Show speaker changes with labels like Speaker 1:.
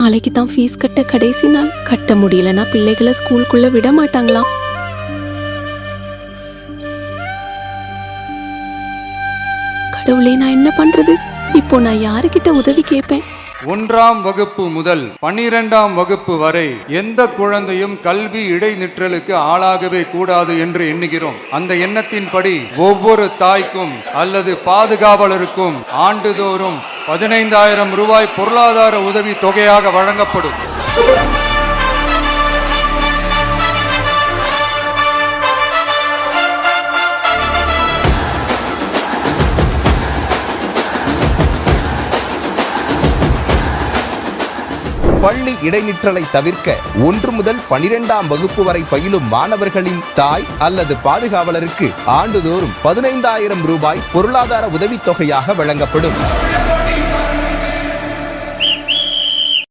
Speaker 1: நாளைக்கு தான் ஃபீஸ் கட்ட கடைசி நாள். கட்ட முடியலன்னா பிள்ளைகளை ஸ்கூலுக்குள்ள விட மாட்டாங்களாம். கடவுளே, நான் என்ன பண்றது? இப்போ நான் யாருக்கிட்ட உதவி கேட்பேன்?
Speaker 2: 1ஆம் வகுப்பு முதல் 12ஆம் வகுப்பு வரை எந்த குழந்தையும் கல்வி இடைநிற்றலுக்கு ஆளாகவே கூடாது என்று எண்ணுகிறோம். அந்த எண்ணத்தின்படி ஒவ்வொரு தாய்க்கும் அல்லது பாதுகாவலருக்கும் ஆண்டுதோறும் 15,000 ரூபாய் பொருளாதார உதவி தொகையாக வழங்கப்படும்.
Speaker 3: பள்ளி இடைநிற்றலை தவிர்க்க 1 முதல் 12ஆம் வகுப்பு வரை பயிலும் மாணவர்களின் தாய் அல்லது பாதுகாவலருக்கு ஆண்டுதோறும் 15,000 ரூபாய் பொருளாதார உதவித்தொகையாக வழங்கப்படும்.